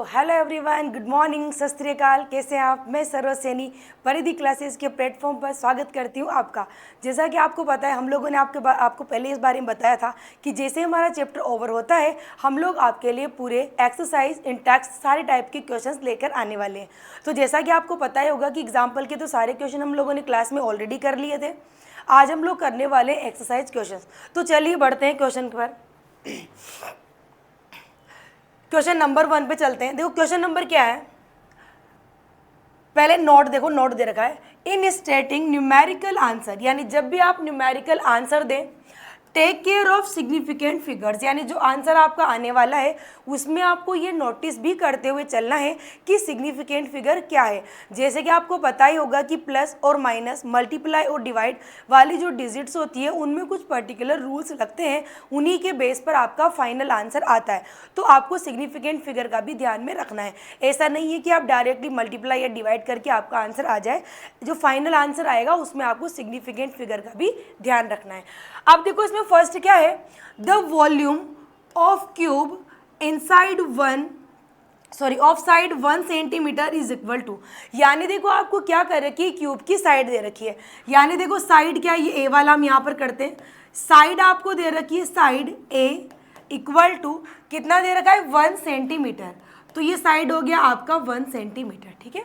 Hello everyone, good morning, सत श्री अकाल। कैसे हैं आप? मैं सरोज सैनी परिधि क्लासेस के प्लेटफॉर्म पर स्वागत करती हूं आपका। जैसा कि आपको पता है, हम लोगों ने आपको पहले इस बारे में बताया था कि जैसे हमारा चैप्टर ओवर होता है, हम लोग आपके लिए पूरे एक्सरसाइज इंटैक्स सारे टाइप के क्वेश्चंस लेकर आने वाले हैं। तो जैसा कि आपको पता ही होगा कि एग्जाम्पल के तो सारे क्वेश्चन हम लोगों ने क्लास में ऑलरेडी कर लिए थे। आज हम लोग करने वाले एक्सरसाइज क्वेश्चन। तो चलिए बढ़ते हैं क्वेश्चन पर। क्वेश्चन नंबर 1 पे चलते हैं। देखो क्वेश्चन नंबर क्या है, पहले नोट देखो, नोट दे रखा है इन स्टेटिंग न्यूमेरिकल आंसर, यानी जब भी आप न्यूमेरिकल आंसर दें take care of significant figures, यानी जो आंसर आपका आने वाला है उसमें आपको ये नोटिस भी करते हुए चलना है कि सिग्निफिकेंट फिगर क्या है। जैसे कि आपको पता ही होगा कि प्लस और माइनस, मल्टीप्लाई और डिवाइड वाली जो डिजिट्स होती है उनमें कुछ पर्टिकुलर रूल्स लगते हैं, उन्हीं के बेस पर आपका फाइनल आंसर आता है। तो आपको सिग्निफिकेंट फिगर का भी ध्यान में रखना है। ऐसा नहीं है कि आप डायरेक्टली मल्टीप्लाई या डिवाइड करके आपका आंसर आ जाए, जो फाइनल आंसर आएगा उसमें आपको सिग्निफिकेंट फिगर का भी ध्यान रखना है। अब देखो इसमें फर्स्ट क्या है, the volume of cube inside of side 1 centimetre is equal to, यानी देखो आपको क्या कर रखी है, क्यूब की साइड दे रखी है। यानी देखो साइड क्या है, ये ए वाला हम यहाँ पर करते हैं। साइड आपको दे रखी है, साइड ए इक्वल टू कितना दे रखा है, 1 सेंटीमीटर। तो ये साइड हो गया आपका 1 सेंटीमीटर, ठीक है।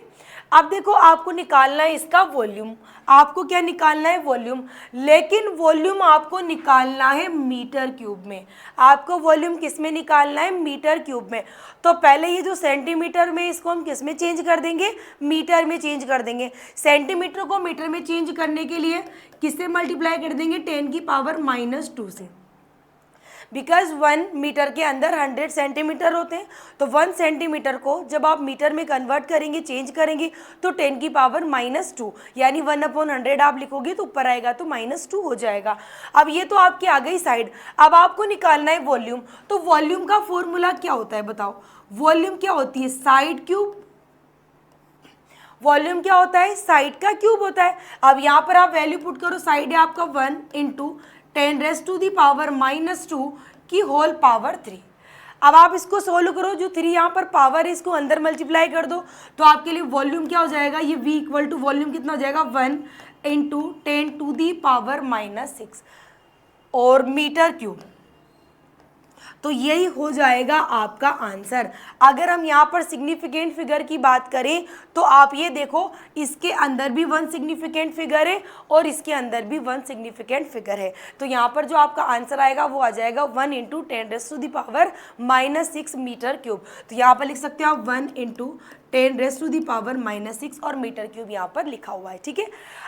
अब देखो आपको निकालना है इसका वॉल्यूम। आपको क्या निकालना है, वॉल्यूम, लेकिन वॉल्यूम आपको निकालना है मीटर क्यूब में। आपको वॉल्यूम किस में निकालना है, मीटर क्यूब में। तो पहले ये जो सेंटीमीटर में, इसको हम किस में चेंज कर देंगे, मीटर में चेंज कर देंगे। सेंटीमीटर को मीटर में चेंज करने के लिए किससे मल्टीप्लाई कर देंगे, 10⁻⁻² से, बिकॉज 1 मीटर के अंदर 100 सेंटीमीटर होते हैं। तो 1 सेंटीमीटर को जब आप मीटर में कन्वर्ट करेंगे, चेंज करेंगे, तो 10⁻², यानी 1/100 आप लिखोगे तो ऊपर आएगा तो -2 हो जाएगा। अब ये तो आपकी आ गई साइड। अब आपको निकालना है वॉल्यूम। तो वॉल्यूम का फॉर्मूला क्या होता है बताओ, वॉल्यूम क्या होती है, साइड क्यूब। वॉल्यूम क्या होता है, साइड का क्यूब होता है। अब यहाँ पर आप वैल्यू पुट करो, साइड है आपका 1 × 10⁻⁻² की होल पावर 3। अब आप इसको सोल्व करो, जो 3 यहाँ पर पावर है इसको अंदर मल्टीप्लाई कर दो, तो आपके लिए वॉल्यूम क्या हो जाएगा, ये v इक्वल टू वॉल्यूम कितना हो जाएगा, 1 × 10⁻⁻6 और मीटर क्यूब। तो यही हो जाएगा आपका आंसर। अगर हम यहाँ पर सिग्निफिकेंट फिगर की बात करें तो आप ये देखो, इसके अंदर भी 1 सिग्निफिकेंट फिगर है और इसके अंदर भी 1 सिग्निफिकेंट फिगर है। तो यहाँ पर जो आपका आंसर आएगा वो आ जाएगा 1 × 10⁻⁻6 मीटर क्यूब। तो यहाँ पर लिख सकते हो आप 1 × 10⁻⁻6 और मीटर क्यूब यहाँ पर लिखा हुआ है, ठीक है।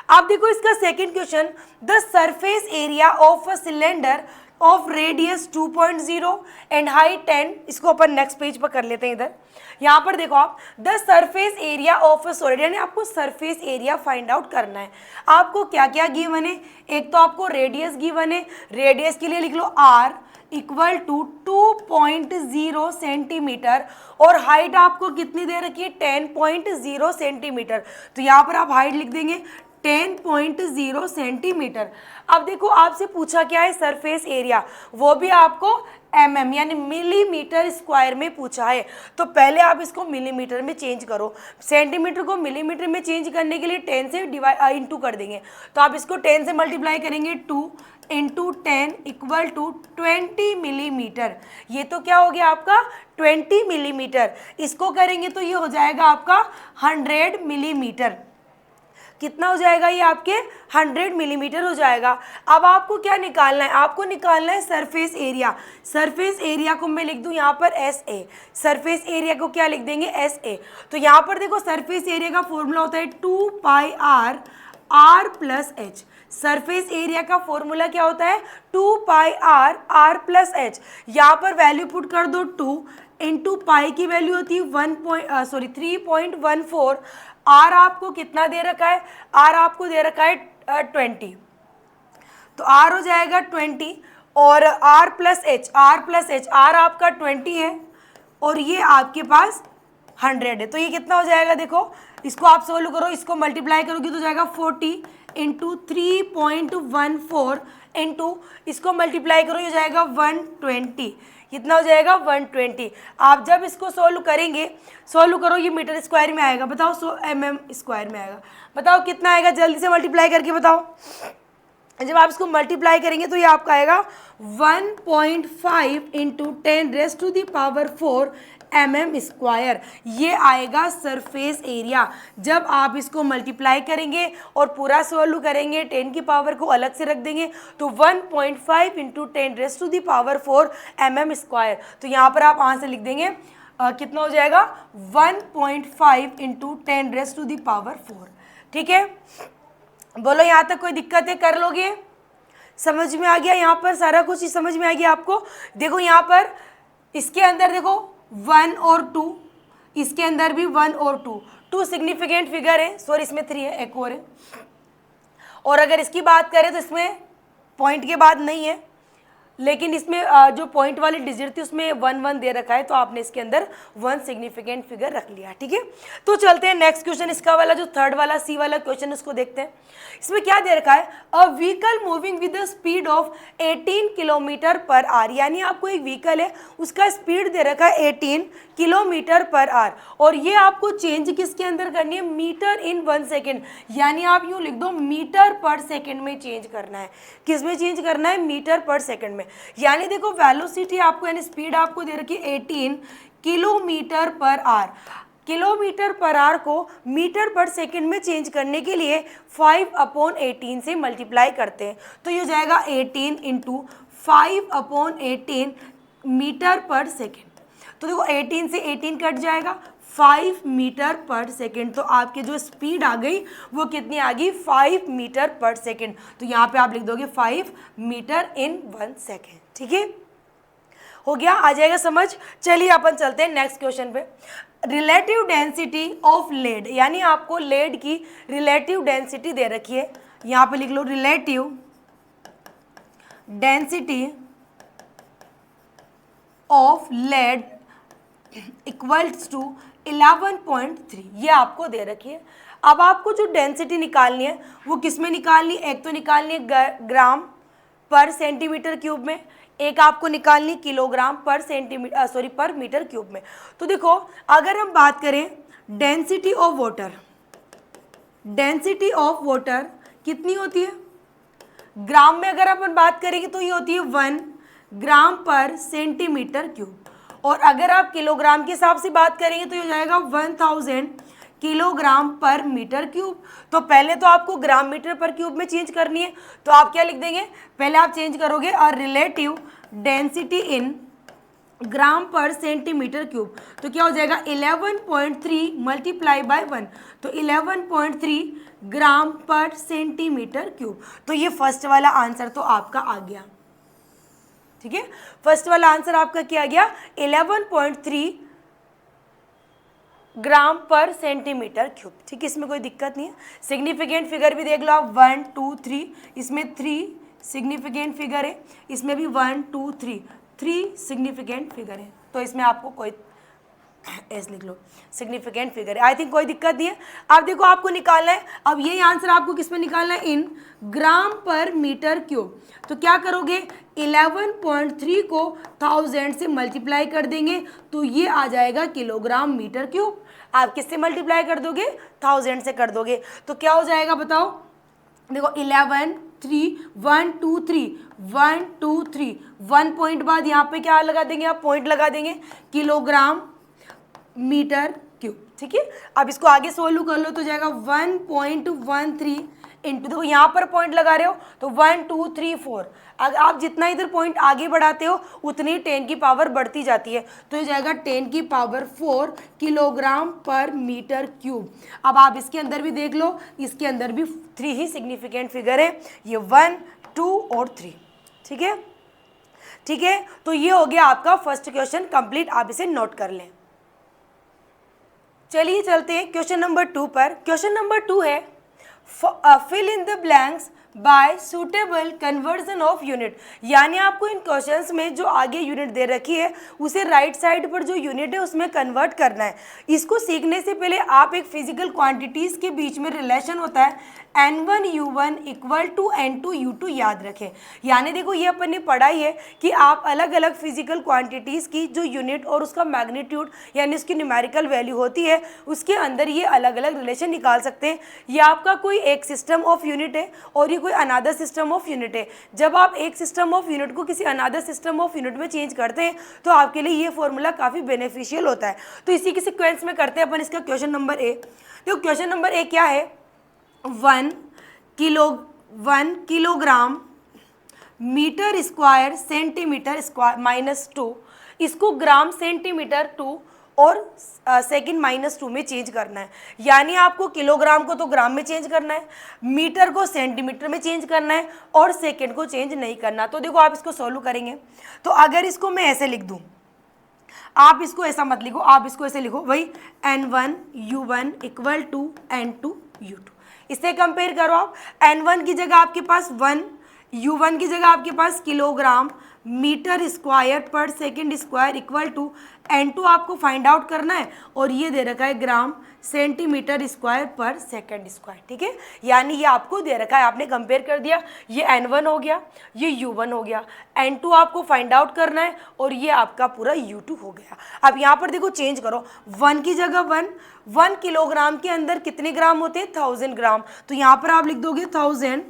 आप देखो इसका second question, the surface area of a cylinder of radius 2.0 and height 10, इसको अपन नेक्स्ट पेज पर कर लेते हैं। इधर यहाँ पर देखो आप, the surface area of a solid, यानी आपको सरफेस एरिया फाइंड आउट करना है। आपको क्या क्या गिवन है, एक तो आपको रेडियस गिवन है, रेडियस के लिए लिख लो r इक्वल टू 2.0 सेंटीमीटर, और हाइट आपको कितनी दे रखी है, 10.0 सेंटीमीटर। तो यहाँ पर आप हाइट लिख देंगे 10.0 सेंटीमीटर। अब देखो आपसे पूछा क्या है, सरफेस एरिया, वो भी आपको mm यानी मिलीमीटर स्क्वायर में पूछा है। तो पहले आप इसको मिलीमीटर में चेंज करो, सेंटीमीटर को मिलीमीटर में चेंज करने के लिए 10 से इंटू कर देंगे। तो आप इसको 10 से मल्टीप्लाई करेंगे, 2 × 10 इक्वल टू 20 मिलीमीटर। ये तो क्या हो गया आपका 20 मिलीमीटर। इसको करेंगे तो ये हो जाएगा आपका 100 मिलीमीटर। कितना हो जाएगा ये आपके 100 मिलीमीटर हो जाएगा। अब आपको क्या निकालना है, आपको निकालना है सरफेस एरिया। सरफेस एरिया को मैं लिख दूं यहाँ पर SA, सरफेस एरिया को क्या लिख देंगे, SA। तो यहाँ पर देखो सरफेस एरिया का फॉर्मूला होता है 2πr r + h। Surface area का फॉर्मूला क्या होता है, 2πr r + h। यहाँ पर वैल्यू पुट कर दो, 2 × पाई की वैल्यू होती है 3.14। आर आपको कितना दे रखा है, आर आपको दे रखा है 20, तो आर हो जाएगा 20 और r + h, आर आपका 20 है और ये आपके पास 100 है। तो ये कितना हो जाएगा, देखो इसको आप सोल्व करो, इसको मल्टीप्लाई करोगे तो जाएगा 40 × 3.14 इंटू इसको मल्टीप्लाई करो, ये जाएगा 120। कितना हो जाएगा 120। आप जब इसको सोल्व करेंगे, सोल्व करो, ये मीटर स्क्वायर में आएगा, बताओ mm स्क्वायर में आएगा, बताओ कितना आएगा, जल्दी से मल्टीप्लाई करके बताओ। जब आप इसको मल्टीप्लाई करेंगे तो ये आपका आएगा 1.5 इंटू 10⁻⁴ mm स्क्वायर, ये आएगा सरफेस एरिया। जब आप इसको मल्टीप्लाई करेंगे और पूरा सोल्व करेंगे, 10 की पावर को अलग से रख देंगे, तो 1.5 इंटू 10⁻⁴ mm स्क्वायर, तो यहाँ पर आप आंसर लिख देंगे कितना हो जाएगा 1.5 इंटू 10⁻⁴। ठीक है, बोलो यहाँ तक कोई दिक्कत है, कर लोगे, समझ में आ गया, यहाँ पर सारा कुछ ही समझ में आ गया आपको। देखो यहाँ पर इसके अंदर देखो 1 और 2, इसके अंदर भी 1 और 2 सिग्निफिकेंट फिगर है, सॉरी इसमें 3 है, एक और है। और अगर इसकी बात करें तो इसमें पॉइंट के बाद नहीं है, लेकिन इसमें जो पॉइंट वाली डिजिट थी उसमें 1 1 दे रखा है, तो आपने इसके अंदर 1 सिग्निफिकेंट फिगर रख लिया। ठीक है, तो चलते हैं नेक्स्ट क्वेश्चन, इसका वाला जो थर्ड वाला सी वाला क्वेश्चन उसको देखते हैं। इसमें क्या दे रखा है, a vehicle moving with the speed of 18 kilometre per hour, यानी आपको एक व्हीकल है उसका स्पीड दे रखा है 18 किलोमीटर पर आवर, और ये आपको चेंज किसके अंदर करनी है, मीटर इन 1 सेकेंड, यानी आप यूँ लिख दो मीटर पर सेकेंड में चेंज करना है। किस में चेंज करना है, मीटर पर सेकेंड में। यानी देखो वेलोसिटी आपको यानी स्पीड आपको दे रखी है 18 kilometre per hour, kilometre per hour को मीटर पर सेकेंड में चेंज करने के लिए 5/18 से मल्टीप्लाई करते हैं, तो ये हो जाएगा 18 इंटू 5/18 मीटर पर सेकेंड। तो देखो 18 से 18 कट जाएगा, 5 मीटर पर सेकेंड, तो आपकी जो स्पीड आ गई वो कितनी आ गई, 5 मीटर पर सेकेंड। तो यहाँ पे आप लिख दोगे 5 मीटर इन 1 सेकेंड। ठीक है, हो गया, आ जाएगा समझ। चलिए अपन चलते हैं नेक्स्ट क्वेश्चन पे। रिलेटिव डेंसिटी ऑफ लेड, यानी आपको लेड की रिलेटिव डेंसिटी दे रखी है, यहाँ पे लिख लो relative density of lead equals to 11.3, ये आपको दे रखी है। अब आपको जो डेंसिटी निकालनी है वो किस में निकालनी है, एक तो निकालनी है ग्राम पर सेंटीमीटर क्यूब में, एक आपको निकालनी किलोग्राम पर सेंटीमीटर पर मीटर क्यूब में। तो देखो अगर हम बात करें density of water, density of water कितनी होती है, ग्राम में अगर अपन बात करेंगे तो ये होती है 1 ग्राम पर सेंटीमीटर क्यूब, और अगर आप किलोग्राम के हिसाब से बात करेंगे तो ये हो जाएगा 1000 किलोग्राम पर मीटर क्यूब। तो पहले तो आपको ग्राम मीटर पर क्यूब में चेंज करनी है, तो आप क्या लिख देंगे, पहले आप चेंज करोगे और रिलेटिव डेंसिटी इन ग्राम पर सेंटीमीटर क्यूब, तो क्या हो जाएगा 11.3 मल्टीप्लाई बाय 1, तो 11.3 ग्राम पर सेंटीमीटर क्यूब। तो ये फर्स्ट वाला आंसर तो आपका आ गया। ठीक है, फर्स्ट वाला आंसर आपका क्या आ गया, 11.3 ग्राम पर सेंटीमीटर क्यूब। ठीक है, इसमें कोई दिक्कत नहीं है। सिग्निफिकेंट फिगर भी देख लो आप, 1 2 3, इसमें 3 सिग्निफिकेंट फिगर है, इसमें भी 1 2 3 सिग्निफिकेंट फिगर है, तो इसमें आपको कोई ऐसे लिख लो सिग्निफिकेंट फिगर है, आई थिंक कोई दिक्कत नहीं है। अब देखो आपको निकालना है, अब यही आंसर आपको किस में निकालना है, इन ग्राम पर मीटर क्यूब। तो क्या करोगे, 11.3 को 1000 से मल्टीप्लाई कर देंगे, तो ये आ जाएगा किलोग्राम मीटर क्यूब। आप किससे मल्टीप्लाई कर दोगे, 1000 से कर दोगे, तो क्या हो जाएगा बताओ, देखो 11 3 1 2 3 1 2 3, 1 पॉइंट बाद यहाँ पे क्या लगा देंगे, आप पॉइंट लगा देंगे, किलोग्राम मीटर क्यूब। ठीक है, अब इसको आगे सोल्व कर लो तो जाएगा 1.13 इंटू, देखो यहाँ पर पॉइंट लगा रहे हो तो 1 2 3 4, अगर आप जितना इधर पॉइंट आगे बढ़ाते हो उतनी 10 की पावर बढ़ती जाती है, तो ये जाएगा 10 की पावर 4 किलोग्राम पर मीटर क्यूब। अब आप इसके अंदर भी देख लो, इसके अंदर भी 3 ही सिग्निफिकेंट फिगर है, ये 1 2 और 3। ठीक है, ठीक है, तो ये हो गया आपका फर्स्ट क्वेश्चन कंप्लीट, आप इसे नोट कर लें। चलिए चलते हैं क्वेश्चन नंबर 2 पर। क्वेश्चन नंबर 2 है fill in the blanks by suitable conversion of unit. यानी आपको इन क्वेश्चंस में जो आगे यूनिट दे रखी है उसे राइट साइड पर जो यूनिट है उसमें कन्वर्ट करना है। इसको सीखने से पहले आप एक फिजिकल क्वांटिटीज़ के बीच में रिलेशन होता है N1U1 इक्वल टू N2U2 याद रखें। यानी देखो ये अपन ने पढ़ा ही है कि आप अलग अलग फिजिकल क्वांटिटीज़ की जो यूनिट और उसका मैग्नीट्यूड यानी उसकी न्यूमेरिकल वैल्यू होती है उसके अंदर ये अलग अलग रिलेशन निकाल सकते हैं। ये आपका कोई एक सिस्टम ऑफ यूनिट है और ये कोई अनादर सिस्टम ऑफ यूनिट है। जब आप एक सिस्टम ऑफ यूनिट को किसी अनादर सिस्टम ऑफ यूनिट में चेंज करते हैं तो आपके लिए ये फॉर्मूला काफ़ी बेनिफिशियल होता है। तो इसी के सिक्वेंस में करते हैं अपन इसका क्वेश्चन नंबर ए। देखो क्वेश्चन नंबर ए क्या है, 1 kilogram metre square centimetre square -2, इसको ग्राम सेंटीमीटर 2 और सेकंड -2 में चेंज करना है। यानी आपको किलोग्राम को तो ग्राम में चेंज करना है, मीटर को सेंटीमीटर में चेंज करना है और सेकंड को चेंज नहीं करना। तो देखो आप इसको सॉल्व करेंगे तो अगर इसको मैं ऐसे लिख दूं, आप इसको ऐसा मत लिखो, आप इसको ऐसे लिखो वही N1U1 इक्वल टू N2U2। इससे कंपेयर करो आप, N1 की जगह आपके पास 1, U1 की जगह आपके पास किलोग्राम मीटर स्क्वायर पर second square equal to N2 आपको फाइंड आउट करना है और ये दे रखा है ग्राम सेंटीमीटर स्क्वायर पर सेकंड स्क्वायर। ठीक है, यानी ये आपको दे रखा है, आपने कंपेयर कर दिया, ये N1 हो गया, ये U1 हो गया, N2 आपको फाइंड आउट करना है और ये आपका पूरा U2 हो गया। अब यहाँ पर देखो चेंज करो, 1 की जगह 1 किलोग्राम के अंदर कितने ग्राम होते हैं, 1000 ग्राम। तो यहाँ पर आप लिख दोगे 1000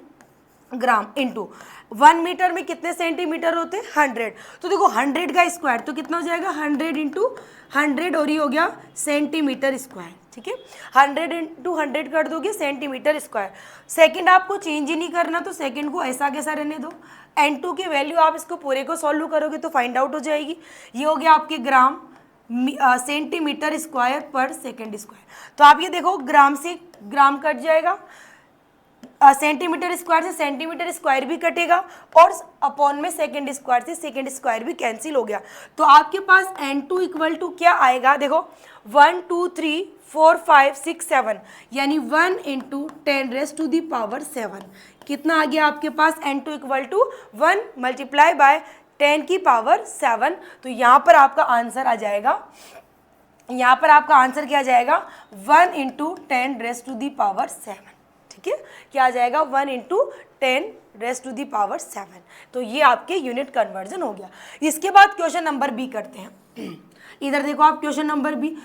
ग्राम इंटू 1 मीटर में कितने सेंटीमीटर होते हैं, 100। तो देखो 100 का स्क्वायर तो कितना हो जाएगा, 100 इंटू 100 और ये हो गया सेंटीमीटर स्क्वायर। ठीक है, 100 इंटू 100 कर दोगे सेंटीमीटर स्क्वायर। सेकंड आपको चेंज ही नहीं करना तो सेकंड को ऐसा कैसा रहने दो। N2 की वैल्यू आप इसको पूरे को सॉल्व करोगे तो फाइंड आउट हो जाएगी। ये हो गया आपके ग्राम सेंटीमीटर स्क्वायर पर सेकेंड स्क्वायर। तो आप ये देखो ग्राम से ग्राम कट जाएगा, सेंटीमीटर स्क्वायर से सेंटीमीटर स्क्वायर भी कटेगा और अपॉन में सेकंड स्क्वायर से सेकंड स्क्वायर भी कैंसिल हो गया। तो आपके पास N2 इक्वल टू क्या आएगा, देखो 1 2 3 4 5 6 7 यानी 1 इंटू 10⁻⁷ कितना आ गया आपके पास, N2 equal to 1 multiply by 10⁻⁷। तो यहाँ पर आपका आंसर आ जाएगा, यहाँ पर आपका आंसर क्या आ जाएगा, 1 इंटू 10⁻⁷। ठीक है, क्या आ जाएगा, 1 इंटू 10⁻⁷। तो ये आपके यूनिट कन्वर्जन हो गया। इसके बाद क्वेश्चन नंबर बी करते हैं। इधर देखो आप क्वेश्चन नंबर बी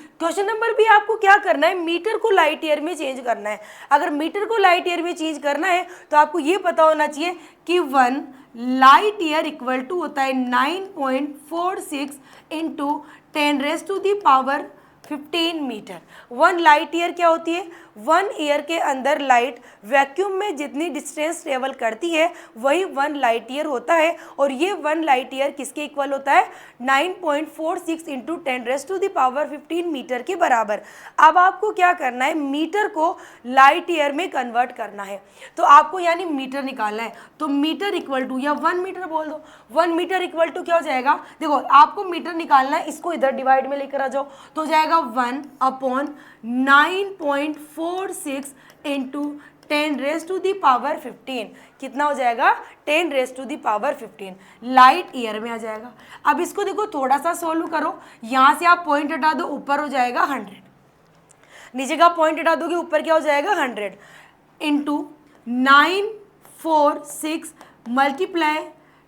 आपको क्या करना है, मीटर को लाइट ईयर में चेंज करना है। अगर मीटर को लाइट ईयर में चेंज करना है तो आपको ये पता होना चाहिए कि 1 लाइट ईयर इक्वल टू होता है 9.46 इंटू 10⁻15 मीटर। 1 लाइट ईयर क्या होती है, 1 ईयर के अंदर लाइट वैक्यूम में जितनी डिस्टेंस ट्रेवल करती है वही 1 लाइट ईयर होता है। और ये 1 लाइट ईयर किसके इक्वल होता है, 9.46 इंटू 10⁻15 मीटर के बराबर। अब आपको क्या करना है, मीटर को लाइट ईयर में कन्वर्ट करना है। तो आपको यानी मीटर निकालना है, तो मीटर इक्वल टू या 1 मीटर बोल दो, 1 मीटर इक्वल टू क्या हो जाएगा, देखो आपको मीटर निकालना है, इसको इधर डिवाइड में लेकर आ जाओ तो हो जाएगा 1/9.46 इंटू 10⁻15 कितना हो जाएगा, 10⁻15 लाइट ईयर में आ जाएगा। अब इसको देखो थोड़ा सा सोल्व करो, यहाँ से आप पॉइंट हटा दो, ऊपर हो जाएगा 100, नीचे का पॉइंट हटा दोगे ऊपर क्या हो जाएगा 100 इंटू 946 मल्टीप्लाई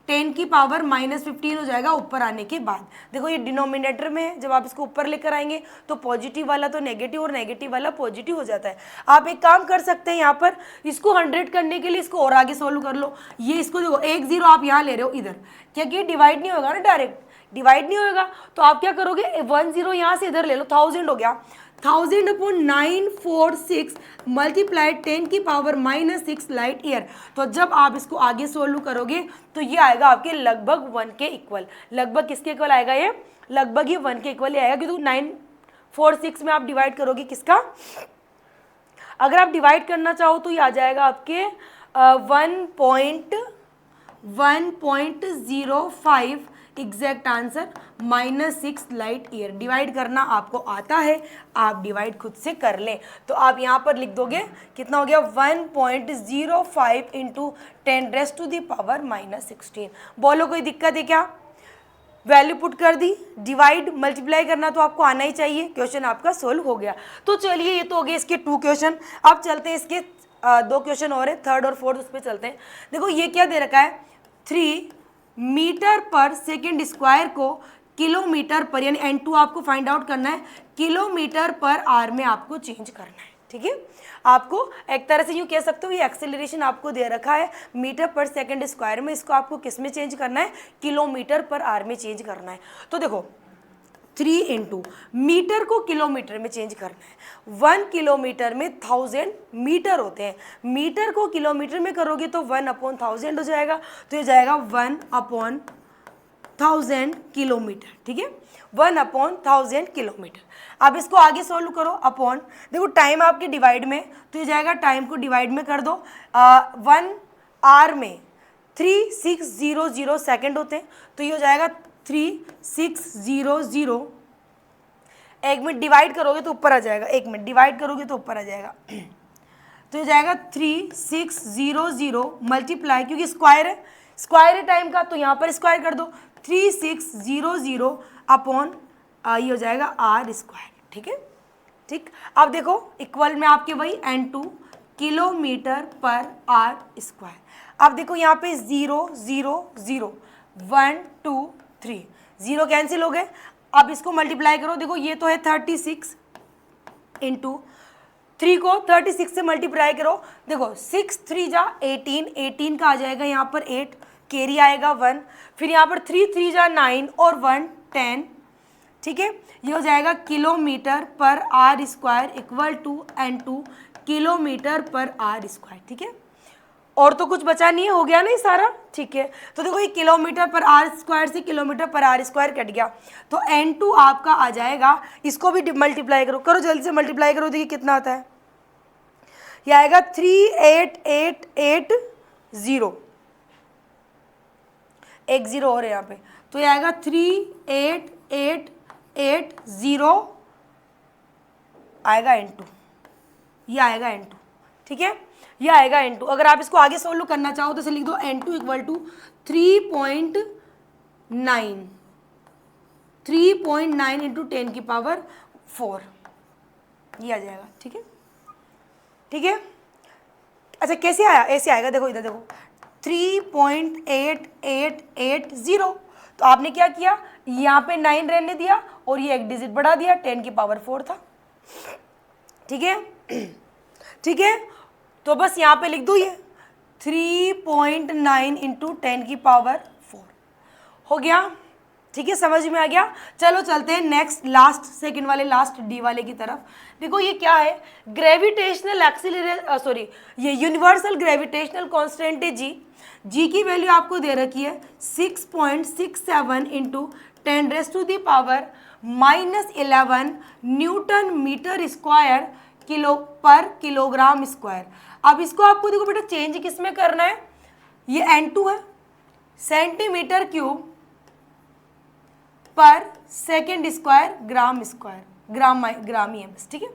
10⁻⁻15 हो जाएगा ऊपर आने के बाद। देखो ये डिनोमिनेटर में है, जब आप इसको ऊपर लेकर आएंगे तो पॉजिटिव वाला तो नेगेटिव और नेगेटिव वाला पॉजिटिव हो जाता है। आप एक काम कर सकते हैं, यहाँ पर इसको 100 करने के लिए इसको और आगे सोल्व कर लो। ये इसको देखो 1 0 आप यहाँ ले रहे हो इधर, क्योंकि ये डिवाइड नहीं होगा ना, डायरेक्ट डिवाइड नहीं होगा। तो आप क्या करोगे, 1 0 यहाँ से इधर ले लो, 1000 हो गया, 1000/946 मल्टीप्लाई 10⁻⁻6 लाइट ईयर। तो जब आप इसको आगे सोल्व करोगे तो ये आएगा आपके लगभग 1 के इक्वल। लगभग किसके इक्वल आएगा, ये लगभग ये 1 के इक्वल ही आएगा, क्योंकि 946 में आप डिवाइड करोगे किसका, अगर आप डिवाइड करना चाहो तो ये आ जाएगा आपके 1.05 exact answer -6 light year. Divide करना आपको आता है, आप डिवाइड खुद से कर लें। तो आप यहाँ पर लिख दोगे, कितना हो गया 1.05 इंटू 10⁻⁻16। बोलो कोई दिक्कत है क्या? वैल्यू पुट कर दी, डिवाइड मल्टीप्लाई करना तो आपको आना ही चाहिए। क्वेश्चन आपका सोल्व हो गया। तो चलिए ये तो हो गए इसके 2 क्वेश्चन। अब चलते हैं इसके 2 क्वेश्चन और है, थर्ड और फोर्थ, उस पर चलते हैं। देखो ये क्या दे रखा है, 3 मीटर पर सेकेंड स्क्वायर को किलोमीटर पर, यानी N2 आपको फाइंड आउट करना है, किलोमीटर पर आर में आपको चेंज करना है। ठीक है, आपको एक तरह से यूँ कह सकते हो, ये एक्सेलरेशन आपको दे रखा है मीटर पर सेकंड स्क्वायर में, इसको आपको किस में चेंज करना है, किलोमीटर पर आर में चेंज करना है। तो देखो 3 इंटू मीटर को किलोमीटर में चेंज करना है। 1 किलोमीटर में 1000 मीटर होते हैं, मीटर को किलोमीटर में करोगे तो 1/1000 हो जाएगा। तो ये जाएगा 1/1000 किलोमीटर। ठीक है, 1/1000 किलोमीटर। अब इसको आगे सोल्व करो, अपॉन, देखो टाइम आपके डिवाइड में, तो ये जाएगा, टाइम को डिवाइड में कर दो। 1 आवर में 3600 सेकेंड होते हैं, तो ये हो जाएगा 3600। 1 मिनट डिवाइड करोगे तो ऊपर आ जाएगा, 1 मिनट डिवाइड करोगे तो ऊपर आ जाएगा। तो ये जाएगा 3600 मल्टीप्लाई, क्योंकि स्क्वायर है, स्क्वायर है टाइम का, तो यहाँ पर स्क्वायर कर दो, 3600 अपॉन ये हो जाएगा आर स्क्वायर। ठीक है, ठीक। अब देखो इक्वल में आपके वही N2 किलोमीटर पर आर स्क्वायर। अब देखो यहाँ पे 0 0 0 1 2 3 0 कैंसिल हो गए। अब इसको मल्टीप्लाई करो, देखो ये तो है 36 इंटू 3 को 36 से मल्टीप्लाई करो, देखो 6 3 जा 18, 18 का आ जाएगा यहाँ पर 8, कैरी आएगा 1, फिर यहाँ पर 3 3 जा 9 और 1 10। ठीक है, ये हो जाएगा किलोमीटर पर R square equal to N2 kilometre पर आर स्क्वायर। ठीक है, और तो कुछ बचा नहीं है, हो गया नहीं सारा। ठीक है, तो देखो ये किलोमीटर पर आर स्क्वायर से किलोमीटर पर आर स्क्वायर कट गया, तो N2 आपका आ जाएगा, इसको भी मल्टीप्लाई करो, करो जल्दी से मल्टीप्लाई करो, देखिए कितना आता है। ये आएगा 38880, एक 0 और है यहाँ पे, तो ये आएगा 38880 आएगा N2, ये आएगा N2। ठीक है, ये आएगा N2। अगर आप इसको आगे सोल्व करना चाहो तो इसे लिख दो N2 इक्वल टू 3.9 इंटू 10 की पावर 4, ये आ जाएगा। ठीक है, ठीक है। अच्छा कैसे आया, ऐसे आएगा, देखो इधर देखो 3.8880, तो आपने क्या किया, यहाँ पे 9 रहने दिया और ये एक डिजिट बढ़ा दिया, 10 की पावर 4 था। ठीक है, ठीक है, तो बस यहाँ पे लिख दो ये 3.9 इंटू 10 की पावर 4 हो गया। ठीक है, समझ में आ गया। चलो चलते हैं नेक्स्ट, लास्ट सेकंड वाले, लास्ट डी वाले की तरफ। देखो ये क्या है, ग्रेविटेशनल एक्सीलरेशन, सॉरी ये यूनिवर्सल ग्रेविटेशनल कांस्टेंट है जी। जी की वैल्यू आपको दे रखी है 6.67 into 10⁻⁻11 newton metre square kilogram square. अब इसको आपको देखो बेटा चेंज किस में करना है, ये N2 है, सेंटीमीटर क्यूब पर सेकेंड स्क्वायर ग्राम ही है बस। ठीक है,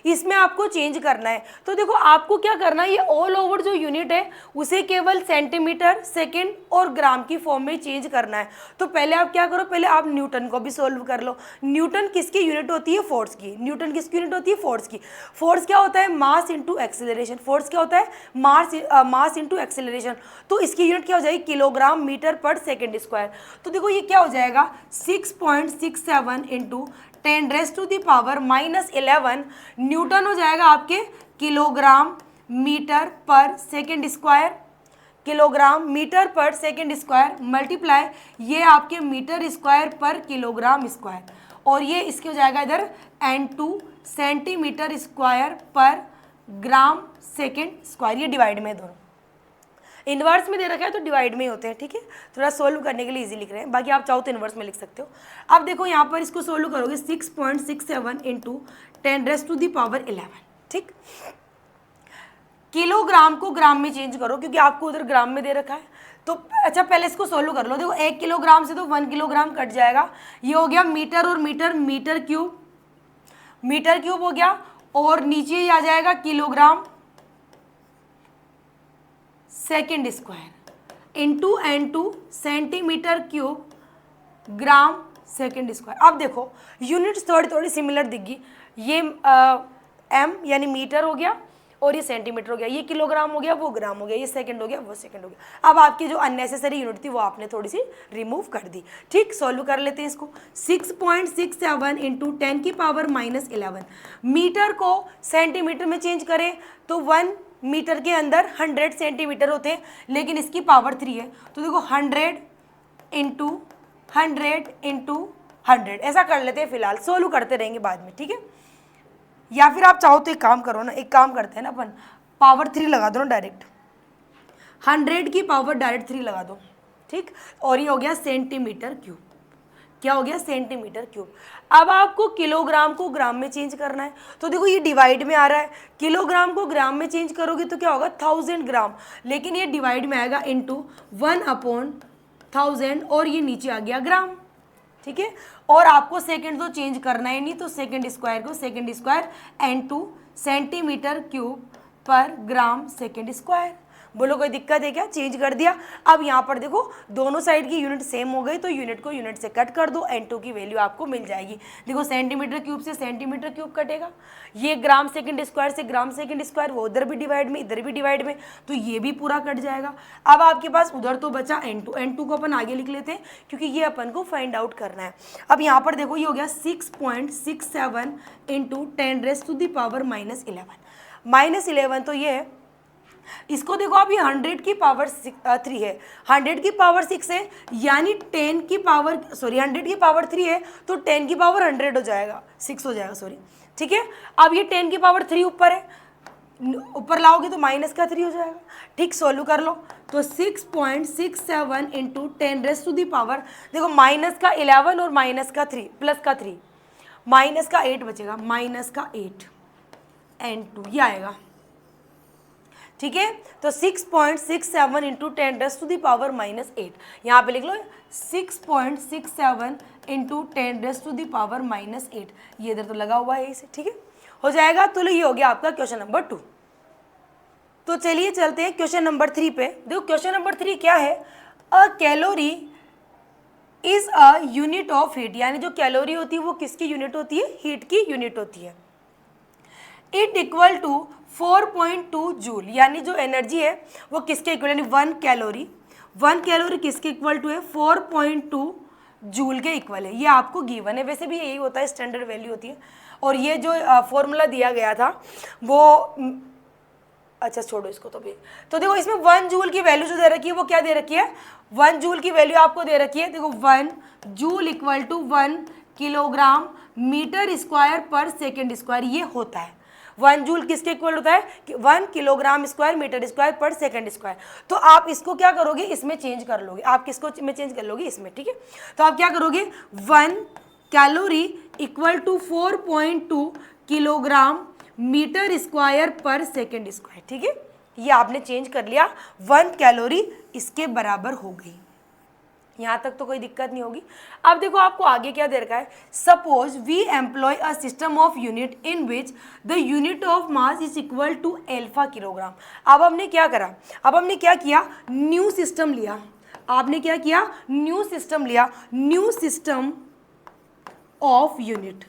इसमें आपको चेंज करना है। तो देखो आपको क्या करना है, ये ऑल ओवर जो यूनिट है उसे केवल सेंटीमीटर, सेकंड और ग्राम की फॉर्म में चेंज करना है। तो पहले आप क्या करो, पहले आप न्यूटन को भी सोल्व कर लो। न्यूटन किसकी यूनिट होती है, फोर्स की। न्यूटन किसकी यूनिट होती है, फोर्स की। फोर्स क्या होता है, मास इंटू एक्सेलरेशन। फोर्स क्या होता है, मास इंटू एक्सेलरेशन। तो इसकी यूनिट क्या हो जाएगी, किलोग्राम मीटर पर सेकेंड स्क्वायर। तो देखो ये क्या हो जाएगा 6.67 इंटू 10⁻⁻11 न्यूटन हो जाएगा आपके किलोग्राम मीटर पर सेकेंड स्क्वायर, किलोग्राम मीटर पर सेकेंड स्क्वायर मल्टीप्लाई ये आपके मीटर स्क्वायर पर किलोग्राम स्क्वायर, और ये इसके हो जाएगा इधर N2 सेंटीमीटर स्क्वायर पर ग्राम सेकेंड स्क्वायर। ये डिवाइड में दोनों, इन्वर्स में दे रखा है तो डिवाइड में ही होते हैं। ठीक है, थोड़ा सोल्व करने के लिए इजी लिख रहे हैं, बाकी आप चाहो तो इन्वर्स में लिख सकते हो। अब देखो यहाँ पर इसको सोल्व करोगे 6.67 इंटू 10⁻11। ठीक, किलोग्राम को ग्राम में चेंज करो क्योंकि आपको उधर ग्राम में दे रखा है। तो अच्छा पहले इसको सोल्व कर लो। देखो 1 किलोग्राम से तो 1 किलोग्राम कट जाएगा, ये हो गया मीटर और मीटर, मीटर क्यूब हो गया, और नीचे ही आ जाएगा kilogram second square into N2 centimetre cube gram second square. अब देखो यूनिट्स थोड़ी थोड़ी सिमिलर दिखगी, ये m यानी मीटर हो गया और ये सेंटीमीटर हो गया, ये किलोग्राम हो गया वो ग्राम हो गया, ये सेकंड हो गया वो सेकंड हो गया। अब आपकी जो अननेसेसरी यूनिट थी वो आपने थोड़ी सी रिमूव कर दी। ठीक, सॉल्व कर लेते हैं इसको। 6.67 इंटू 10 की पावर -11, मीटर को सेंटीमीटर में चेंज करें तो 1 मीटर के अंदर 100 सेंटीमीटर होते हैं, लेकिन इसकी पावर 3 है, तो देखो 100 इंटू 100 इंटू 100 ऐसा कर लेते हैं, फिलहाल सोल्व करते रहेंगे बाद में। ठीक है, या फिर आप चाहो तो एक काम करो ना, एक काम करते हैं ना अपन, पावर 3 लगा दो ना डायरेक्ट, 100 की पावर डायरेक्ट 3 लगा दो। ठीक, और ये हो गया सेंटीमीटर क्यूब। क्या हो गया? Centimetre cube. अब आपको किलोग्राम को ग्राम में चेंज करना है, तो देखो ये डिवाइड में आ रहा है, किलोग्राम को ग्राम में चेंज करोगे तो क्या होगा? 1000 ग्राम, लेकिन ये डिवाइड में आएगा इंटू 1/1000 और ये नीचे आ गया ग्राम। ठीक है, और आपको सेकंड तो चेंज करना ही नहीं, तो सेकंड स्क्वायर को second square N2 centimetre cube पर ग्राम सेकंड स्क्वायर। बोलो कोई दिक्कत है क्या? चेंज कर दिया। अब यहाँ पर देखो दोनों साइड की यूनिट सेम हो गई, तो यूनिट को यूनिट से कट कर दो, N2 की वैल्यू आपको मिल जाएगी। देखो सेंटीमीटर क्यूब से सेंटीमीटर क्यूब कटेगा, ये ग्राम सेकंड स्क्वायर से ग्राम सेकंड स्क्वायर, वो उधर भी डिवाइड में इधर भी डिवाइड में, तो ये भी पूरा कट जाएगा। अब आपके पास उधर तो बचा N2 को अपन आगे लिख लेते हैं क्योंकि ये अपन को फाइंड आउट करना है। अब यहाँ पर देखो ये हो गया 6.67 इंटू 10⁻⁻11 -11, तो ये है, इसको देखो आप, ये 100 की पावर 3 है, 100 की पावर 6 है, यानी 10 की पावर 100 की पावर 3 है, तो 10 की पावर 100 हो जाएगा, 6 हो जाएगा, सॉरी। ठीक है, अब ये 10 की पावर 3 ऊपर है, ऊपर लाओगे तो माइनस का 3 हो जाएगा। ठीक, सोल्व कर लो, तो 6.67 इंटू 10⁻, देखो माइनस का 11 और माइनस का 3 प्लस का 3, माइनस का 8 बचेगा, माइनस का 8 N2 ये आएगा। ठीक है, तो 6.67 इंटू 10⁻⁻8, यहाँ पे लिख लो 6.67 इंटू 10⁻⁻8, ये इधर तो लगा हुआ है इसे। ठीक है, हो जाएगा। तो ये हो गया आपका क्वेश्चन नंबर 2। तो चलिए चलते हैं क्वेश्चन नंबर 3 पे। देखो क्वेश्चन नंबर 3 क्या है? A calorie is a unit of heat, यानी जो कैलोरी होती है वो किसकी यूनिट होती है? हीट की यूनिट होती है। इट इक्वल टू 4.2 जूल, यानी जो एनर्जी है वो किसके इक्वल, यानी 1 कैलोरी किसके इक्वल टू है? 4.2 जूल के इक्वल है। ये आपको गिवन है, वैसे भी यही होता है, स्टैंडर्ड वैल्यू होती है। और ये जो फॉर्मूला दिया गया था वो, अच्छा छोड़ो इसको तो भी। तो देखो इसमें 1 जूल की वैल्यू जो दे रखी है वो क्या दे रखी है? 1 जूल की वैल्यू आपको दे रखी है। देखो 1 joule equal to 1 kilogram metre square पर सेकेंड स्क्वायर, ये होता है। 1 जूल किसके इक्वल होता है? 1 किलोग्राम स्क्वायर मीटर स्क्वायर पर सेकंड स्क्वायर। तो आप इसको क्या करोगे? इसमें चेंज कर लोगे, आप किसको में चेंज कर लोगे? इसमें। ठीक है, तो आप क्या करोगे? 1 calorie equal to 4.2 kilogram metre square पर सेकंड स्क्वायर। ठीक है, ये आपने चेंज कर लिया, 1 कैलोरी इसके बराबर हो गई। यहाँ तक तो कोई दिक्कत नहीं होगी। अब देखो आपको आगे क्या दे रखा है? Suppose we employ a system of unit in which the unit of mass is equal to alpha kilogram. अब हमने क्या करा? अब हमने क्या किया? न्यू सिस्टम लिया। आपने क्या किया? न्यू सिस्टम लिया, न्यू सिस्टम ऑफ यूनिट।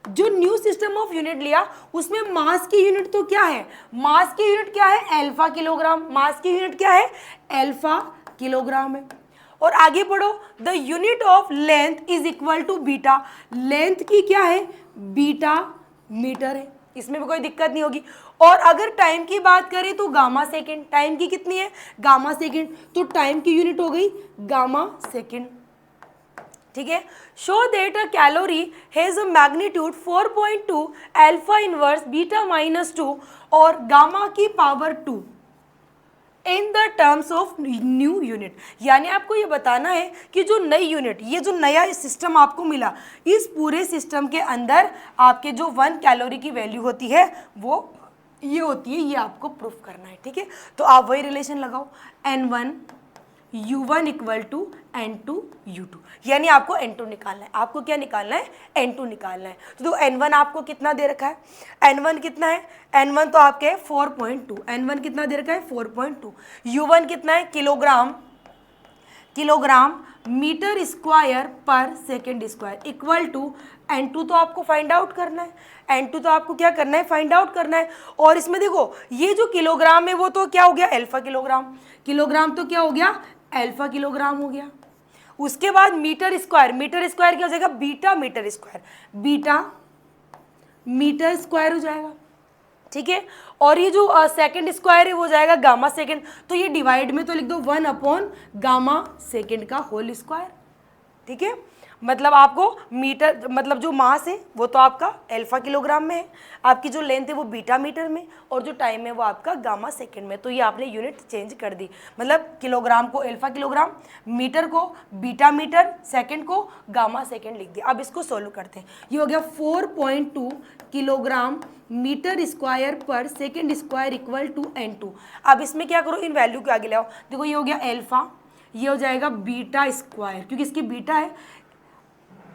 जो न्यू सिस्टम ऑफ यूनिट लिया उसमें मास की यूनिट तो क्या है? मास की यूनिट क्या है? Alpha kilogram. मास की यूनिट क्या है? अल्फा किलोग्राम है। और आगे पढ़ो, the unit of length is equal to beta. Length की क्या है? बीटा मीटर है, इसमें भी कोई दिक्कत नहीं होगी। और अगर टाइम की बात करें तो गामा सेकेंड। टाइम की कितनी है? गामा सेकेंड, तो टाइम की यूनिट हो गई गामा सेकेंड। ठीक है, show that a calorie has a magnitude 4.2 alpha inverse beta -2 और गामा की power 2 in the terms of new unit. यानी आपको ये बताना है कि जो नई यूनिट, ये जो नया सिस्टम आपको मिला, इस पूरे सिस्टम के अंदर आपके जो 1 कैलोरी की वैल्यू होती है वो ये होती है, ये आपको प्रूफ करना है, ठीक है। तो आप वही रिलेशन लगाओ, N1 U1 equal to N2 U2, यानी आपको N2 निकालना है। आपको क्या निकालना है? N2 निकालना है। तो N1 आपको कितना दे रखा है? N1 कितना है? N1 तो आपके 4.2, N1 कितना दे रखा है? 4.2। U1 कितना है? किलोग्राम मीटर स्क्वायर पर second square equal to N2 तो आपको फाइंड आउट करना है, N2 तो आपको क्या करना है? फाइंड आउट करना है। और इसमें देखो ये जो किलोग्राम है वो तो क्या हो गया? अल्फा किलोग्राम, किलोग्राम तो क्या हो गया? अल्फा किलोग्राम हो गया। उसके बाद मीटर स्क्वायर, मीटर स्क्वायर क्या हो जाएगा? Beta metre square, beta metre square हो जाएगा, ठीक है। और ये जो सेकंड स्क्वायर है वो जाएगा गामा सेकंड, तो ये डिवाइड में तो लिख दो 1 अपॉन गामा सेकंड का होल स्क्वायर, ठीक है। मतलब आपको मीटर, मतलब जो मास है वो तो आपका अल्फा किलोग्राम में है, आपकी जो लेंथ है वो बीटा मीटर में, और जो टाइम है वो आपका गामा सेकंड में। तो ये आपने यूनिट चेंज कर दी, मतलब किलोग्राम को अल्फा किलोग्राम, मीटर को बीटा मीटर, सेकंड को गामा सेकंड लिख दिया। अब इसको सोल्व करते हैं। ये हो गया 4.2 किलोग्राम मीटर स्क्वायर पर second square equal to N2। अब इसमें क्या करो? इन वैल्यू के आगे ले आओ। देखो ये हो गया अल्फा, ये हो जाएगा बीटा स्क्वायर, क्योंकि इसकी बीटा है।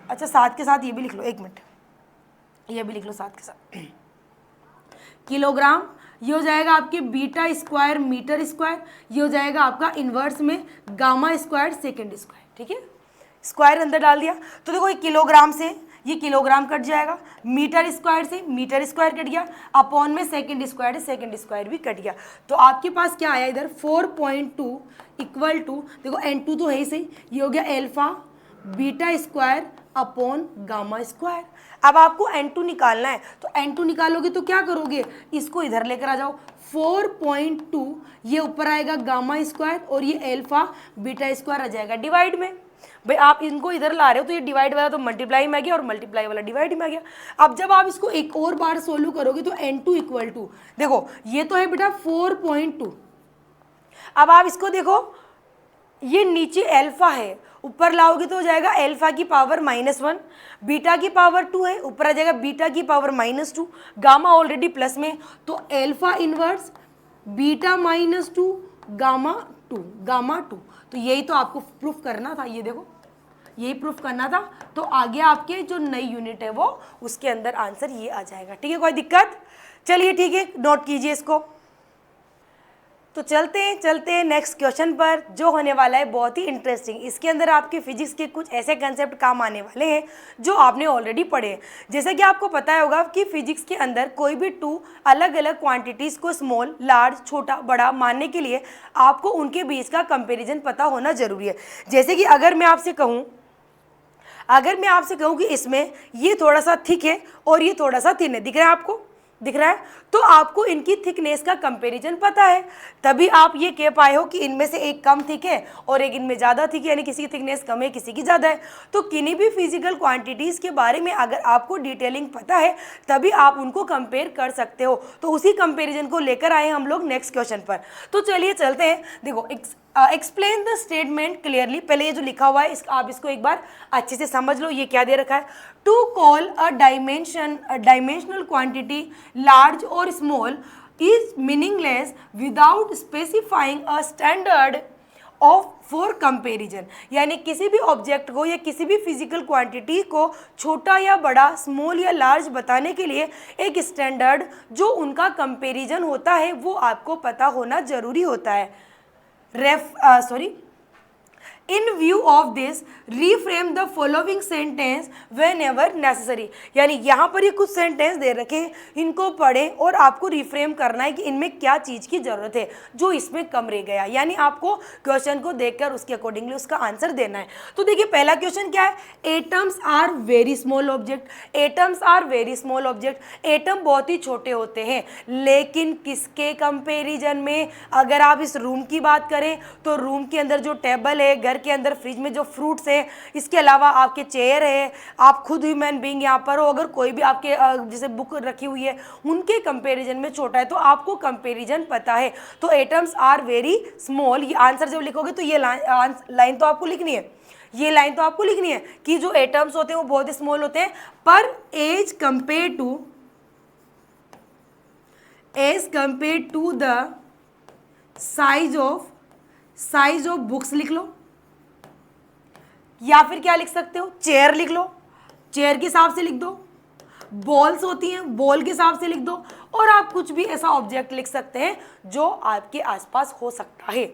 अच्छा साथ के साथ ये भी लिख लो, एक मिनट, ये भी लिख लो साथ के साथ। किलोग्राम, ये हो जाएगा आपके बीटा स्क्वायर मीटर स्क्वायर, ये हो जाएगा आपका इन्वर्स में गामा स्क्वायर सेकेंड स्क्वायर, ठीक है। स्क्वायर अंदर डाल दिया तो देखो ये किलोग्राम से ये किलोग्राम कट जाएगा, मीटर स्क्वायर से मीटर स्क्वायर कट गया, अपॉन में सेकेंड स्क्वायर है, सेकेंड स्क्वायर भी कट गया। तो आपके पास क्या आया इधर? 4.2 इक्वल टू, देखो N2 तो है ही सही, ये हो गया alpha beta square upon gamma square. अब आपको N2 निकालना है, तो N2 निकालोगे तो क्या करोगे? इसको इधर लेकर आ जाओ, 4.2 ये ऊपर आएगा गामा स्क्वायर, और ये अल्फा बीटा स्क्वायर आ जाएगा डिवाइड में। भाई आप इनको इधर ला रहे हो तो ये डिवाइड वाला तो मल्टीप्लाई में आ गया, और मल्टीप्लाई वाला डिवाइड में आ गया। अब जब आप इसको एक और बार सोल्व करोगे तो N2 इक्वल टू, देखो ये तो है बेटा 4.2, अब आप इसको देखो, ये नीचे अल्फा है, ऊपर लाओगे तो हो जाएगा अल्फा की पावर -1, बीटा की पावर 2 है, ऊपर आ जाएगा बीटा की पावर -2, गामा ऑलरेडी प्लस में, तो अल्फा इनवर्स बीटा -2 गामा 2, तो यही तो आपको प्रूफ करना था। ये देखो यही प्रूफ करना था, तो आगे आपके जो नई यूनिट है वो उसके अंदर आंसर ये आ जाएगा, ठीक है। कोई दिक्कत? चलिए ठीक है, नोट कीजिए इसको। तो चलते हैं नेक्स्ट क्वेश्चन पर, जो होने वाला है बहुत ही इंटरेस्टिंग। इसके अंदर आपके फिजिक्स के कुछ ऐसे कंसेप्ट काम आने वाले हैं जो आपने ऑलरेडी पढ़े हैं। जैसा कि आपको पता होगा कि फिजिक्स के अंदर कोई भी टू अलग अलग क्वांटिटीज़ को स्मॉल, लार्ज, छोटा, बड़ा मानने के लिए आपको उनके बीच का कंपेरिजन पता होना ज़रूरी है। जैसे कि अगर मैं आपसे कहूँ कि इसमें ये थोड़ा सा थिक है और ये थोड़ा सा थिन है, दिख रहा है आपको? दिख रहा है? तो आपको इनकी थिकनेस का कंपैरिजन पता है, तभी आप ये कह पाए हो कि इनमें से एक कम थिक है और एक इनमें ज़्यादा थिक है, यानी किसी की थिकनेस कम है, किसी की ज़्यादा है। तो किन्हीं भी फिजिकल क्वांटिटीज़ के बारे में अगर आपको डिटेलिंग पता है तभी आप उनको कंपेयर कर सकते हो। तो उसी कंपेरिजन को लेकर आए हम लोग नेक्स्ट क्वेश्चन पर। तो चलिए चलते हैं। देखो एक्सप्लेन द स्टेटमेंट क्लियरली, पहले ये जो लिखा हुआ है आप इसको एक बार अच्छे से समझ लो। ये क्या दे रखा है? To call a dimensional quantity large और small is meaningless without specifying a standard for comparison, यानी किसी भी ऑब्जेक्ट को या किसी भी फिजिकल क्वांटिटी को छोटा या बड़ा, स्मॉल या लार्ज बताने के लिए एक स्टैंडर्ड जो उनका कंपेरिजन होता है वो आपको पता होना जरूरी होता है। In view of this, reframe the following sentence whenever necessary। यानी यहाँ पर ये कुछ सेंटेंस दे रखे हैं, इनको पढ़ें और आपको रिफ्रेम करना है कि इनमें क्या चीज़ की ज़रूरत है जो इसमें कम रह गया, यानी आपको क्वेश्चन को देखकर उसके अकॉर्डिंगली उसका आंसर देना है। तो देखिए पहला क्वेश्चन क्या है? Atoms are very small object. Atoms are very small object, atom बहुत ही छोटे होते हैं, लेकिन किसके कंपेरिजन में? अगर आप इस रूम की बात करें तो रूम के अंदर जो टेबल है, घर के अंदर फ्रिज में जो फ्रूट्स है, इसके अलावा आपके चेयर है, आप खुद ह्यूमन बीइंग यहाँ पर हो, अगर कोई भी आपके जैसे बुक रखी हुई है उनके कंपैरिजन में छोटा है, तो आपको कंपैरिजन पता है। तो एटम्स आर वेरी स्मॉल, ये आंसर जब लिखोगे तो ये लाइन तो आपको लिखनी है, ये लाइन तो आपको लिखनी है कि जो एटम्स होते हैं वो बहुत स्मॉल होते हैं, पर as compare to as compare to the size of books लिख लो, या फिर क्या लिख सकते हो, चेयर लिख लो, चेयर के हिसाब से लिख दो, बॉल्स होती हैं बॉल के हिसाब से लिख दो, और आप कुछ भी ऐसा ऑब्जेक्ट लिख सकते हैं जो आपके आसपास हो सकता है।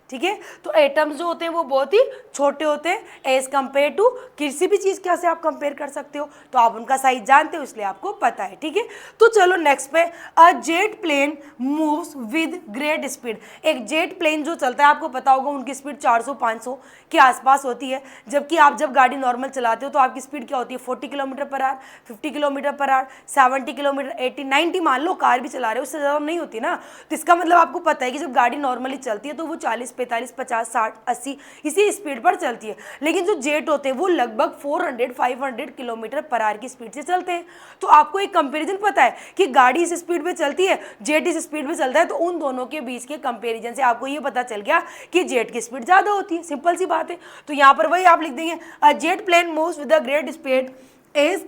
ठीक है, तो एटम्स जो होते हैं वो बहुत ही छोटे होते हैं एज कंपेयर टू किसी भी चीज़ कैसे आप कंपेयर कर सकते हो, तो आप उनका साइज जानते हो इसलिए आपको पता है। ठीक है, तो चलो नेक्स्ट पे, a jet plane moves with great speed. एक जेट प्लेन जो चलता है आपको पता होगा उनकी स्पीड 400-500 के आसपास होती है, जबकि आप जब गाड़ी नॉर्मल चलाते हो तो आपकी स्पीड क्या होती है, 40 kilometre per hour, 50 kilometre per hour, 70 kilometre, 80, 90 मान लो, कार भी चला रहे हो उससे ज़्यादा नहीं होती ना। तो इसका मतलब आपको पता है कि जब गाड़ी नॉर्मली चलती है तो वो 40, 45, 50, 60, 80 इसी स्पीड पर चलती है, लेकिन जो जेट होते हैं वो लगभग 400-500 किलोमीटर पर आवर की स्पीड से चलते हैं। तो आपको एक कंपैरिजन पता है कि गाड़ी इस स्पीड पे चलती है, जेट इस स्पीड पे चलता है, तो उन दोनों के बीच के कंपैरिजन से आपको ये पता चल गया कि जेट की स्पीड ज़्यादा होती है। सिंपल सी बात है, तो यहाँ पर वही आप लिख देंगे, a jet plane moves with a great speed as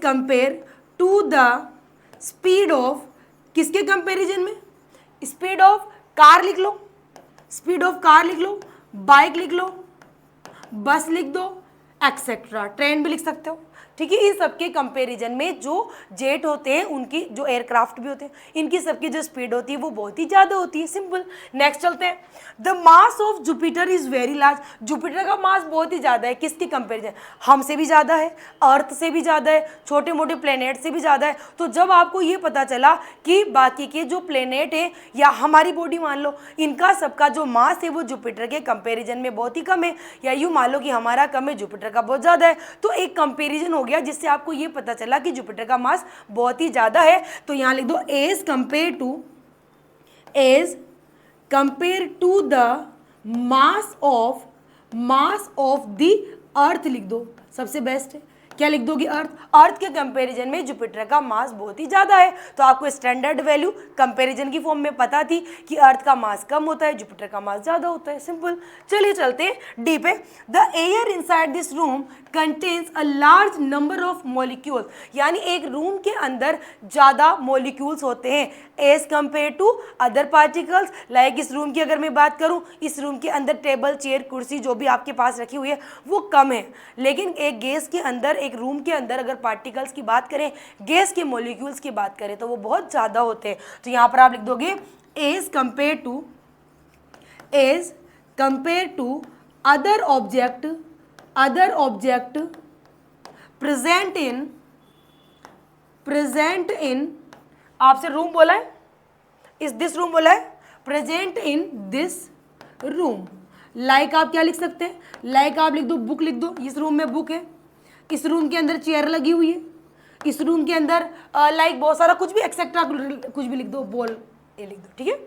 compare to the speed of, किसके कंपैरिजन में, स्पीड ऑफ कार लिख लो, स्पीड ऑफ कार लिख लो, बाइक लिख लो, बस लिख दो, एक्सेट्रा, ट्रेन भी लिख सकते हो। ठीक है, इन सबके कंपैरिजन में जो जेट होते हैं उनकी, जो एयरक्राफ्ट भी होते हैं, इनकी सबकी जो स्पीड होती है वो बहुत ही ज़्यादा होती है। सिंपल। नेक्स्ट चलते हैं, the mass of Jupiter is very large. Jupiter का मास बहुत ही ज़्यादा है, किसकी कंपैरिजन, हमसे भी ज़्यादा है, अर्थ से भी ज़्यादा है, छोटे मोटे प्लेनेट से भी ज़्यादा है। तो जब आपको ये पता चला कि बाकी के जो प्लेनेट है या हमारी बॉडी मान लो, इनका सबका जो मास है वो जुपिटर के कंपैरिजन में बहुत ही कम है, या यूँ मान लो कि हमारा कम है, जुपिटर का बहुत ज़्यादा है, तो एक कंपैरिजन हो गया जिससे आपको ये पता चला कि जुपिटर का मास बहुत ही ज़्यादा है। तो यहाँ लिख दो as compare to the mass of the earth लिख दो, सबसे बेस्ट है। क्या लिख दोगे, अर्थ के कंपैरिजन में जुपिटर का मास बहुत ही ज़्यादा है। तो आपको स्टैंडर्ड वैल्यू कंपैरिजन की फॉर्म में पता थी कि अर्थ का मास कम होता है, जुपिटर का मास ज़्यादा होता है। सिंपल। चलिए चलते हैं डी पे, the air inside this room contains a large number of molecules, यानी एक रूम के अंदर ज़्यादा मॉलिक्यूल्स होते हैं as compare to other particles. Like इस रूम की अगर मैं बात करूँ, इस रूम के अंदर टेबल, चेयर, कुर्सी जो भी आपके पास रखी हुई है वो कम है, लेकिन एक गैस के अंदर, एक रूम के अंदर अगर पार्टिकल्स की बात करें, गैस के मॉलिक्यूल्स की बात करें तो वो बहुत ज़्यादा होते हैं। तो यहाँ पर आप लिख दोगे as compare to other object present in, आपसे रूम बोला है, इस दिस रूम बोला है, present in this room. Like आप क्या लिख सकते हैं, लाइक आप लिख दो, बुक लिख दो, इस रूम में बुक है, इस रूम के अंदर चेयर लगी हुई है, इस रूम के अंदर लाइक बहुत सारा कुछ भी एक्सेट्रा कुछ भी लिख दो, बॉल ये लिख दो। ठीक है,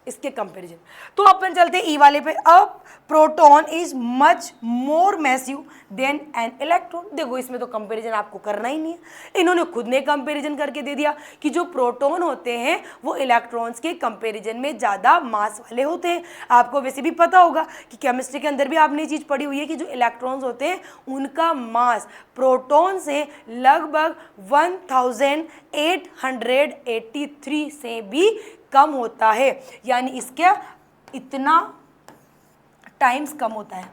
इसके कंपैरिजन। तो अपन चलते हैं ई वाले पे, अब proton is much more massive than an electron. देखो इसमें तो कंपैरिजन आपको करना ही नहीं है, इन्होंने खुद ने कंपैरिजन करके दे दिया कि जो प्रोटॉन होते हैं वो इलेक्ट्रॉन्स के कंपैरिजन में ज़्यादा मास वाले होते हैं। आपको वैसे भी पता होगा कि केमिस्ट्री के अंदर भी आपने ये चीज़ पढ़ी हुई है कि जो इलेक्ट्रॉन्स होते हैं उनका मास प्रोटॉन से लगभग 1883 से भी कम होता है, यानी इसका इतना टाइम्स कम होता है,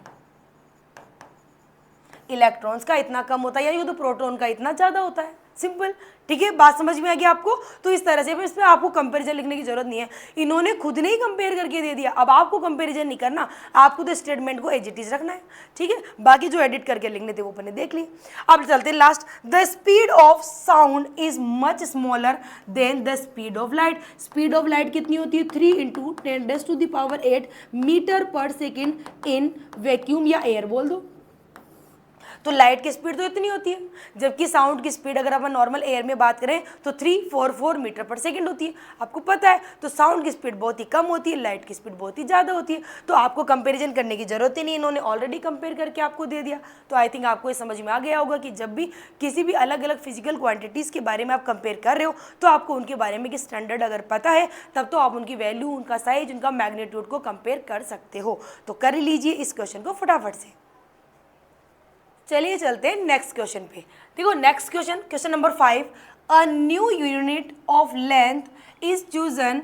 इलेक्ट्रॉन्स का इतना कम होता है, यानी वो तो प्रोटॉन का इतना ज़्यादा होता है। सिंपल। ठीक है, बात समझ में आ गई आपको। तो इस तरह से इसमें आपको कंपैरिजन लिखने की जरूरत नहीं है, इन्होंने खुद ने ही कंपेयर करके दे दिया। अब आपको कंपैरिजन नहीं करना, आपको तो स्टेटमेंट को एज इट इज रखना है। ठीक है, बाकी जो एडिट करके लिखने थे वो अपने देख लिए। अब चलते हैं last, the speed of sound is much smaller than the speed of light. Speed of light कितनी होती है, 3 × 10⁸ मीटर पर सेकेंड इन वैक्यूम या एयर बोल दो। तो लाइट की स्पीड तो इतनी होती है, जबकि साउंड की स्पीड अगर अपन नॉर्मल एयर में बात करें तो 344 मीटर पर सेकंड होती है। आपको पता है, तो साउंड की स्पीड बहुत ही कम होती है, लाइट की स्पीड बहुत ही ज़्यादा होती है। तो आपको कंपैरिजन करने की जरूरत ही नहीं, इन्होंने ऑलरेडी कंपेयर करके आपको दे दिया। तो आई थिंक आपको ये समझ में आ गया होगा कि जब भी किसी भी अलग अलग फिजिकल क्वांटिटीज़ के बारे में आप कंपेयर कर रहे हो तो आपको उनके बारे में कि स्टैंडर्ड अगर पता है तब तो आप उनकी वैल्यू, उनका साइज, उनका मैग्नीट्यूड को कंपेयर कर सकते हो। तो कर लीजिए इस क्वेश्चन को फटाफट से। चलिए चलते हैं नेक्स्ट क्वेश्चन पे। देखो next question number 5, a new unit of length is chosen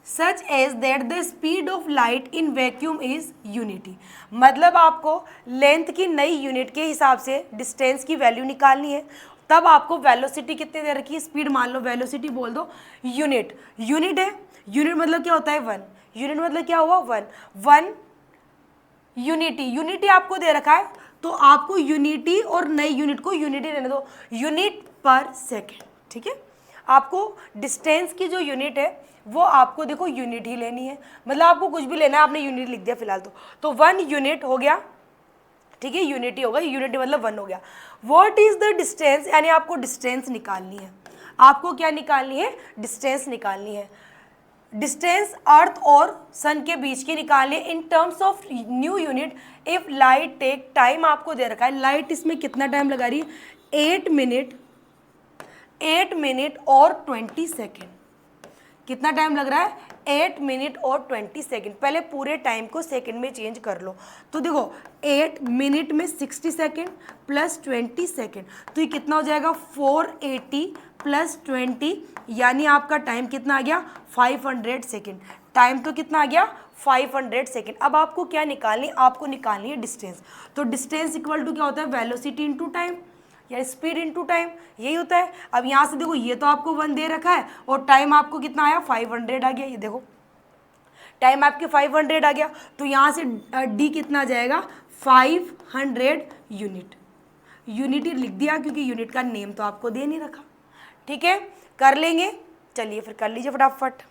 such as that the speed of light in vacuum is unity. मतलब आपको लेंथ की नई यूनिट के हिसाब से डिस्टेंस की वैल्यू निकालनी है, तब आपको वेलोसिटी कितने दे रखी है, स्पीड मान लो, वेलोसिटी बोल दो, यूनिट, यूनिट है, यूनिट मतलब क्या होता है 1, यूनिट मतलब क्या हुआ 1, 1 यूनिटी, यूनिटी आपको दे रखा है तो आपको यूनिटी और नई यूनिट को यूनिटी लेने दो, यूनिट पर सेकेंड, ठीक है। आपको डिस्टेंस की जो यूनिट है वो आपको देखो यूनिट ही लेनी है, मतलब आपको कुछ भी लेना है, आपने यूनिट लिख दिया फिलहाल तो 1 यूनिट हो गया, ठीक है, यूनिटी होगा, यूनिटी मतलब 1 हो गया। व्हाट इज द डिस्टेंस, यानी आपको डिस्टेंस निकालनी है, आपको क्या निकालनी है, डिस्टेंस निकालनी है। डिस्टेंस अर्थ और सन के बीच की निकालनी in terms of new unit if light take, time आपको दे रखा है, लाइट इसमें कितना टाइम लगा रही है 8 मिनट और 20 सेकेंड, कितना टाइम लग रहा है 8 मिनट और 20 सेकेंड। पहले पूरे टाइम को सेकेंड में चेंज कर लो, तो देखो 8 मिनट में 60 सेकेंड प्लस 20 सेकेंड, तो ये कितना हो जाएगा 480 प्लस 20, यानी आपका टाइम कितना आ गया 500 सेकेंड, टाइम तो कितना आ गया 500 सेकेंड। अब आपको क्या निकालनी, आपको निकालनी है डिस्टेंस, तो डिस्टेंस इक्वल टू क्या होता है, वेलोसिटी इनटू टाइम या स्पीड इनटू टाइम, यही होता है। अब यहाँ से देखो ये तो आपको 1 दे रखा है और टाइम आपको कितना आया 500 आ गया, ये देखो टाइम आपके 500 आ गया, तो यहाँ से डी कितना आ जाएगा 500 यूनिट, यूनिट ही लिख दिया क्योंकि यूनिट का नेम तो आपको दे नहीं रखा, ठीक है, कर लेंगे, चलिए फिर कर लीजिए फटाफट।